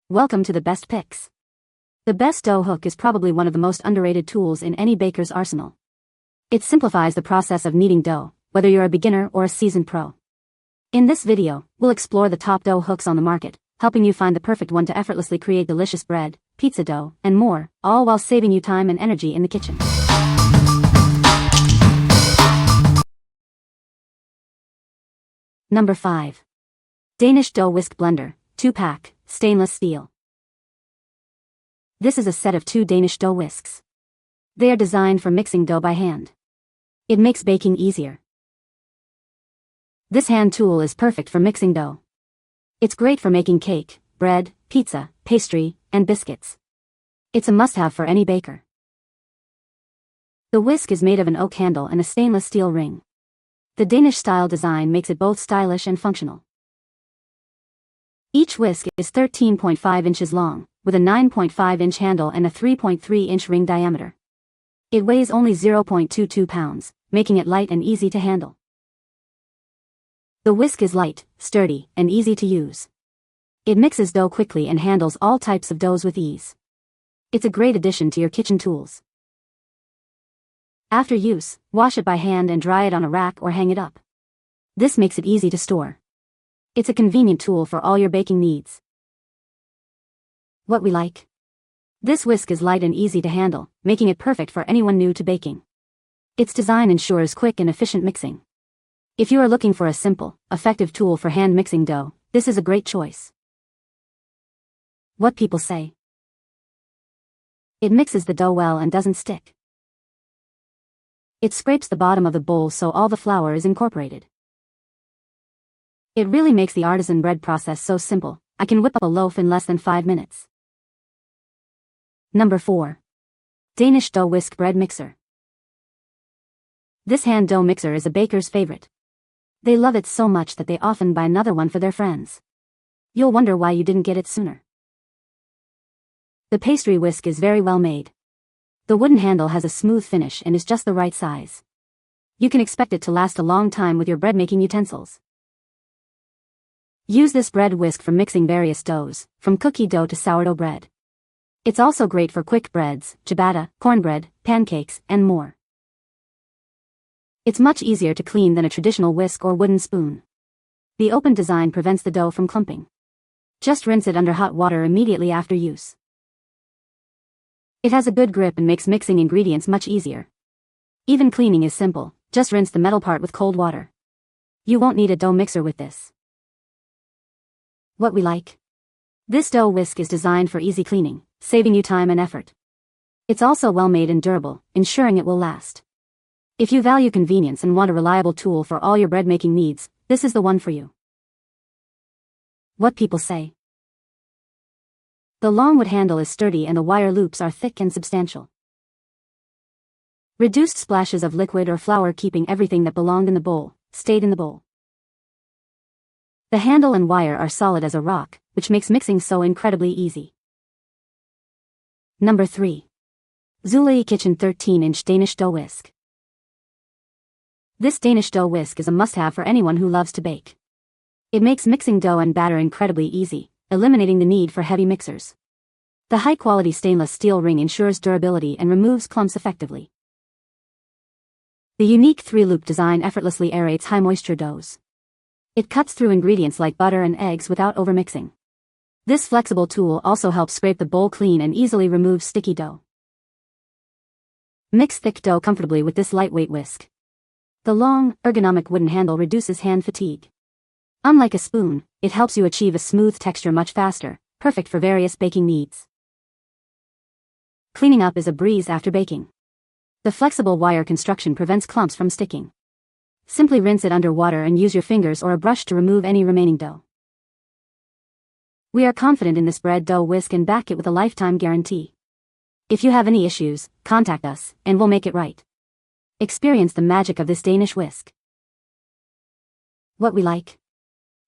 Welcome to the best picks. The best dough hook is probably one of the most underrated tools in any baker's arsenal. It simplifies the process of kneading dough, whether you're a beginner or a seasoned pro. In this video, we'll explore the top dough hooks on the market, helping you find the perfect one to effortlessly create delicious bread, pizza dough, and more, all while saving you time and energy in the kitchen. Number 5. Danish Dough Whisk Blender, 2-pack, stainless steel. This is a set of 2 Danish dough whisks. They are designed for mixing dough by hand. It makes baking easier. This hand tool is perfect for mixing dough. It's great for making cake, bread, pizza, pastry, and biscuits. It's a must-have for any baker. The whisk is made of an oak handle and a stainless steel ring. The Danish-style design makes it both stylish and functional. Each whisk is 13.5 inches long, with a 9.5-inch handle and a 3.3-inch ring diameter. It weighs only 0.22 pounds, making it light and easy to handle. The whisk is light, sturdy, and easy to use. It mixes dough quickly and handles all types of doughs with ease. It's a great addition to your kitchen tools. After use, wash it by hand and dry it on a rack or hang it up. This makes it easy to store. It's a convenient tool for all your baking needs. What we like. This whisk is light and easy to handle, making it perfect for anyone new to baking. Its design ensures quick and efficient mixing. If you are looking for a simple, effective tool for hand mixing dough, this is a great choice. What people say. It mixes the dough well and doesn't stick. It scrapes the bottom of the bowl so all the flour is incorporated. It really makes the artisan bread process so simple. I can whip up a loaf in less than 5 minutes. Number 4. Danish Dough Whisk Bread Mixer. This hand dough mixer is a baker's favorite. They love it so much that they often buy another one for their friends. You'll wonder why you didn't get it sooner. The pastry whisk is very well made. The wooden handle has a smooth finish and is just the right size. You can expect it to last a long time with your bread-making utensils. Use this bread whisk for mixing various doughs, from cookie dough to sourdough bread. It's also great for quick breads, ciabatta, cornbread, pancakes, and more. It's much easier to clean than a traditional whisk or wooden spoon. The open design prevents the dough from clumping. Just rinse it under hot water immediately after use. It has a good grip and makes mixing ingredients much easier. Even cleaning is simple, just rinse the metal part with cold water. You won't need a dough mixer with this. What we like. This dough whisk is designed for easy cleaning, saving you time and effort. It's also well made and durable, ensuring it will last. If you value convenience and want a reliable tool for all your bread making needs, this is the one for you. What people say. The long wood handle is sturdy and the wire loops are thick and substantial. Reduced splashes of liquid or flour keeping everything that belonged in the bowl, stayed in the bowl. The handle and wire are solid as a rock, which makes mixing so incredibly easy. Number 3. Zulay Kitchen 13-inch Danish Dough Whisk. This Danish dough whisk is a must-have for anyone who loves to bake. It makes mixing dough and batter incredibly easy, eliminating the need for heavy mixers. The high-quality stainless steel ring ensures durability and removes clumps effectively. The unique 3-loop design effortlessly aerates high-moisture doughs. It cuts through ingredients like butter and eggs without overmixing. This flexible tool also helps scrape the bowl clean and easily removes sticky dough. Mix thick dough comfortably with this lightweight whisk. The long, ergonomic wooden handle reduces hand fatigue. Unlike a spoon, it helps you achieve a smooth texture much faster, perfect for various baking needs. Cleaning up is a breeze after baking. The flexible wire construction prevents clumps from sticking. Simply rinse it under water and use your fingers or a brush to remove any remaining dough. We are confident in this bread dough whisk and back it with a lifetime guarantee. If you have any issues, contact us, and we'll make it right. Experience the magic of this Danish whisk. What we like.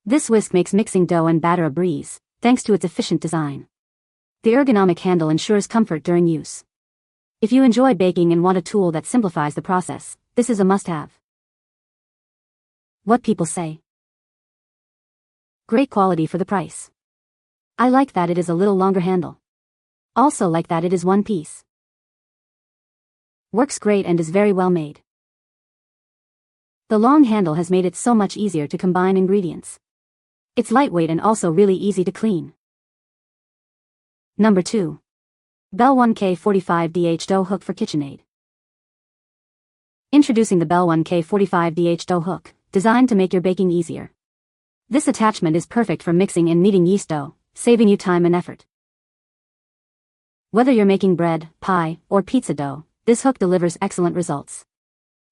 This whisk makes mixing dough and batter a breeze, thanks to its efficient design. The ergonomic handle ensures comfort during use. If you enjoy baking and want a tool that simplifies the process, this is a must-have. What people say. Great quality for the price. I like that it is a little longer handle. Also like that it is one piece. Works great and is very well made. The long handle has made it so much easier to combine ingredients. It's lightweight and also really easy to clean. Number 2. Belleone K45DH Dough Hook for KitchenAid. Introducing the Belleone K45DH Dough Hook, designed to make your baking easier. This attachment is perfect for mixing and kneading yeast dough, saving you time and effort. Whether you're making bread, pie, or pizza dough, this hook delivers excellent results.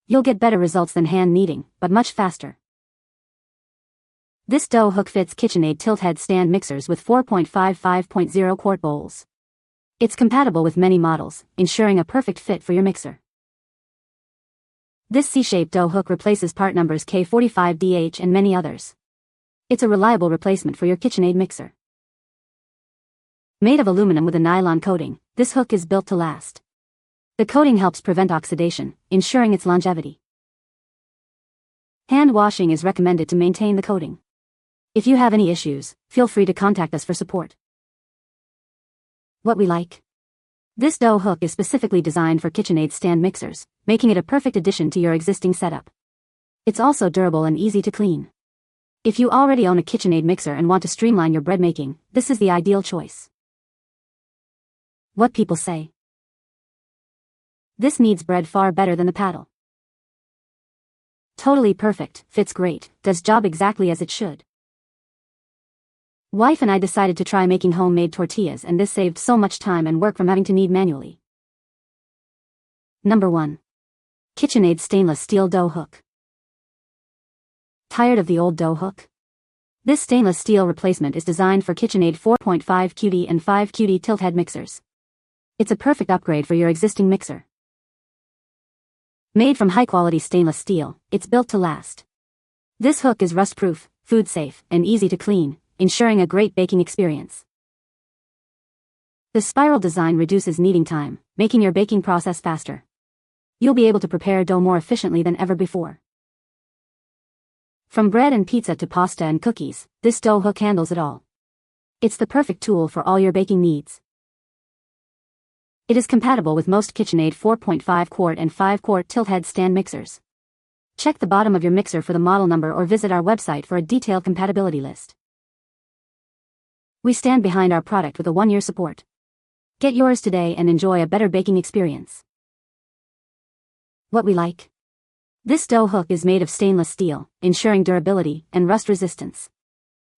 You'll get better results than hand kneading, but much faster. This dough hook fits KitchenAid tilt head stand mixers with 4.55.0 quart bowls. It's compatible with many models, ensuring a perfect fit for your mixer. This C-shaped dough hook replaces part numbers K45DH and many others. It's a reliable replacement for your KitchenAid mixer. Made of aluminum with a nylon coating, this hook is built to last. The coating helps prevent oxidation, ensuring its longevity. Hand washing is recommended to maintain the coating. If you have any issues, feel free to contact us for support. What we like. This dough hook is specifically designed for KitchenAid stand mixers, making it a perfect addition to your existing setup. It's also durable and easy to clean. If you already own a KitchenAid mixer and want to streamline your bread making, this is the ideal choice. What people say. This kneads bread far better than the paddle. Totally perfect, fits great, does job exactly as it should. Wife and I decided to try making homemade tortillas, and this saved so much time and work from having to knead manually. Number 1. KitchenAid Stainless Steel Dough Hook. Tired of the old dough hook? This stainless steel replacement is designed for KitchenAid 4.5 QD and 5 QD tilt head mixers. It's a perfect upgrade for your existing mixer. Made from high-quality stainless steel, it's built to last. This hook is rust-proof, food-safe, and easy to clean, ensuring a great baking experience. The spiral design reduces kneading time, making your baking process faster. You'll be able to prepare dough more efficiently than ever before. From bread and pizza to pasta and cookies, this dough hook handles it all. It's the perfect tool for all your baking needs. It is compatible with most KitchenAid 4.5 quart and 5 quart tilt head stand mixers. Check the bottom of your mixer for the model number or visit our website for a detailed compatibility list. We stand behind our product with a 1-year support. Get yours today and enjoy a better baking experience. What we like. This dough hook is made of stainless steel, ensuring durability and rust resistance.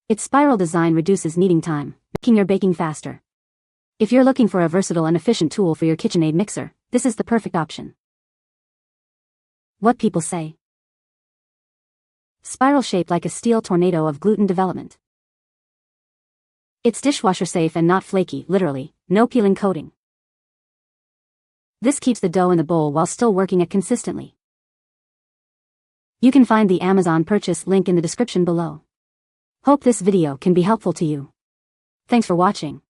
Its spiral design reduces kneading time, making your baking faster. If you're looking for a versatile and efficient tool for your KitchenAid mixer, this is the perfect option. What people say. Spiral shaped like a steel tornado of gluten development. It's dishwasher safe and not flaky, literally, no peeling coating. This keeps the dough in the bowl while still working it consistently. You can find the Amazon purchase link in the description below. Hope this video can be helpful to you. Thanks for watching.